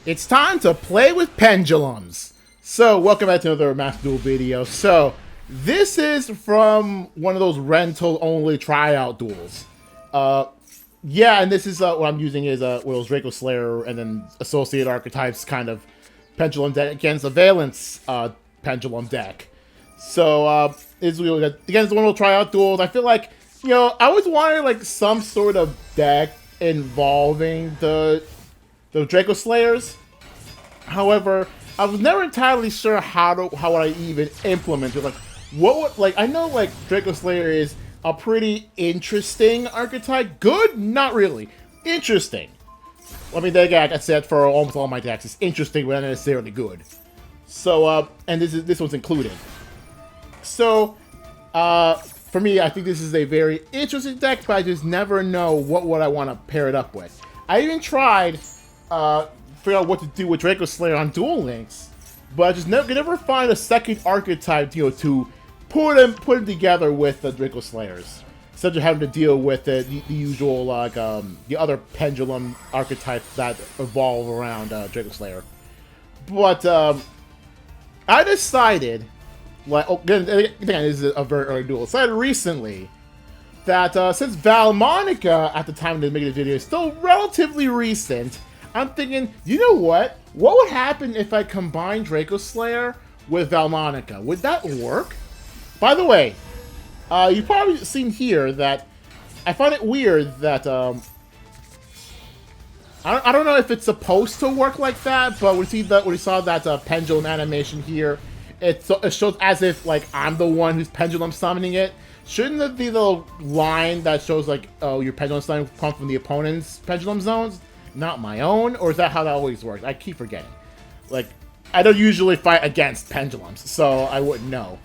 It's time to play with pendulums. So, welcome back to another Master Duel video. So, this is from one of those rental-only tryout duels. Yeah, and this is what I'm using is one of those Draco Slayer and then associated archetypes kind of pendulum deck against a Valence pendulum deck. So, again, it's one of those tryout duels. I feel like, you know, I always wanted like some sort of deck involving the Draco Slayers. However, I was never entirely sure how would I even implement it. Like, what would, like, I know like Draco Slayer is a pretty interesting archetype. Good? Not really. Interesting. I mean, like I said, for almost all my decks, it's interesting, but not necessarily good. So, and this one's included. So, for me, I think this is a very interesting deck, but I just never know what would I want to pair it up with. I even tried figure out what to do with Draco Slayer on Duel Links, but I just could never find a second archetype, you know, to put them together with the Draco Slayers, instead of having to deal with the usual like the other pendulum archetypes that evolve around Draco Slayer. But I decided, like, again, this is a very early duel. I decided recently that since Valmonica at the time of making the video is still relatively recent, I'm thinking, you know what? What would happen if I combine Draco Slayer with Valmonica? Would that work? By the way, you've probably seen here that I find it weird that I don't know if it's supposed to work like that, but when we saw that pendulum animation here, it shows as if like I'm the one who's pendulum summoning it. Shouldn't it be the line that shows like, oh, your pendulum summoning come from the opponent's pendulum zones, not my own? Or is that how that always works? I keep forgetting. Like, I don't usually fight against pendulums, so I wouldn't know.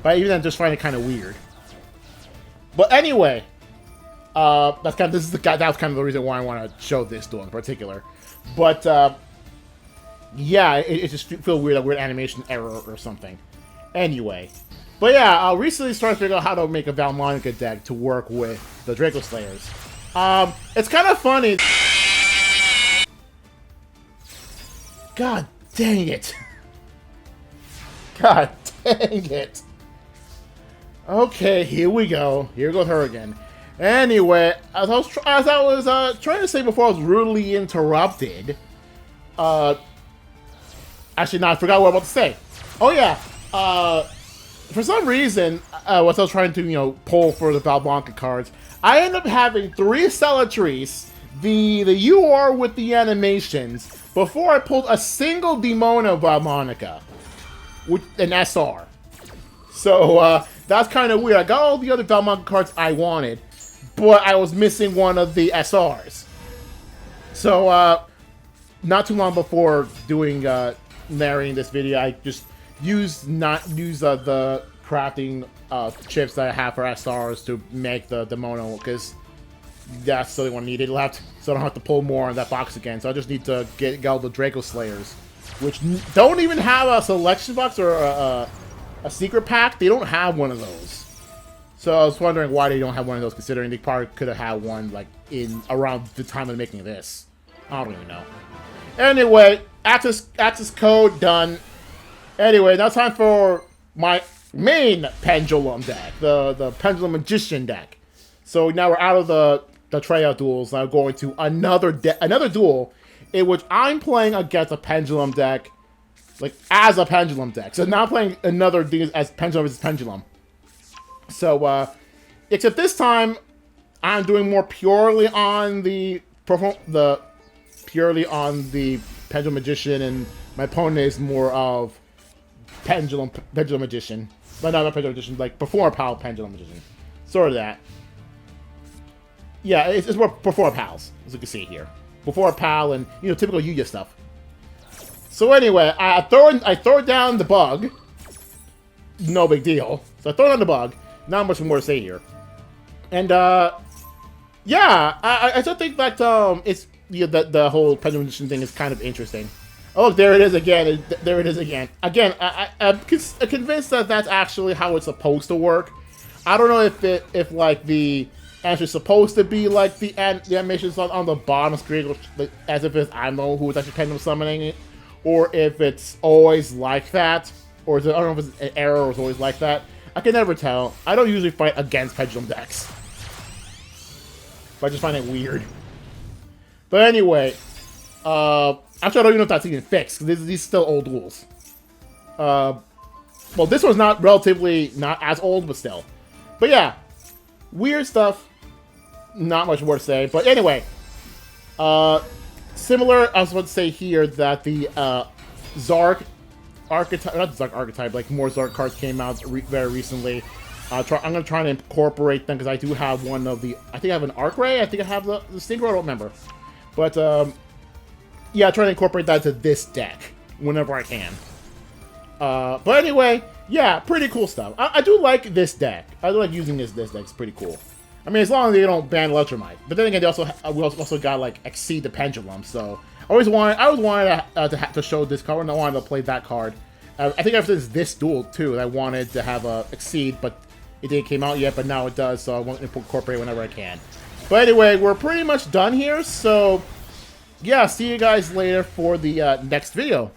But even then, I just find it kind of weird. But anyway, that was kind of the reason why I want to show this duel in particular. But yeah, it just feels weird, a weird animation error or something. Anyway, but yeah, I recently started figuring out how to make a Valmonica deck to work with the Draco Slayers. It's kind of funny. God dang it! God dang it! Okay, here we go. Here goes her again. Anyway, as I was trying to say before I was rudely interrupted. Actually, no, I forgot what I was about to say. Oh yeah. For some reason, what I was trying to, you know, pull for the Valblanca cards, I ended up having 3 Cellatrice, the UR with the animations, before I pulled a single Demona Valmonica, with an SR. So, that's kind of weird. I got all the other Valmonica cards I wanted, but I was missing one of the SRs. So, not too long before doing, narrating this video, I just use the crafting chips that I have for SRs to make the Demono, because that's the only one needed left, so I don't have to pull more on that box again. So I just need to get all the Draco Slayers, which don't even have a selection box or a secret pack. They don't have one of those. So I was wondering why they don't have one of those, considering they probably could have had one like in around the time of making this. I don't even know. Anyway, access code done. Anyway, now it's time for my main pendulum deck, the Pendulum Magician deck. So now we're out of the tryout duels. Now going to another duel in which I'm playing against a pendulum deck, like as a pendulum deck. So now I'm playing another thing as pendulum versus pendulum. So except this time I'm doing more purely on the Pendulum Magician, and my opponent is more of Pendulum Magician. But not Pendulum Magician, like Performer Pal Pendulum Magician. Sort of that. Yeah, it's more Performer Pals, as you can see here. Performer Pal and, you know, typical Yu-Gi-Oh stuff. So anyway, I throw down the bug. No big deal. So I throw down the bug. Not much more to say here. And, yeah, I still think that, it's, you know, the whole Pendulum Magician thing is kind of interesting. Oh, there it is again. There it is again. Again, I'm convinced that that's actually how it's supposed to work. I don't know if like the actually supposed to be like the animations on the bottom screen, as if it's, I don't know who is actually Pendulum summoning it, or if it's always like that, or is it, I don't know if it's an error or it's always like that. I can never tell. I don't usually fight against Pendulum decks, but I just find it weird. But anyway, actually I don't even know if that's even fixed, because these are still old duels. Well, this one's not not as old, but still. But yeah, weird stuff. Not much more to say. But anyway, similar, I was about to say here that the Zark archetype, not Zark archetype, like more Zark cards came out very recently. I'm going to try and incorporate them because I do have one of the, I think I have an Arc Ray, I think I have the Synchro, I don't remember. But yeah, I try to incorporate that to this deck whenever I can. But anyway, yeah, pretty cool stuff. I do like this deck. I do like using this deck. It's pretty cool. I mean, as long as they don't ban Electromite. But then again, they also we also got like Exceed the Pendulum. So I always wanted to show this card, and I wanted to play that card. I think after this duel too, I wanted to have a Exceed, but it didn't came out yet. But now it does, so I want to incorporate whenever I can. But anyway, we're pretty much done here. So yeah, see you guys later for the next video.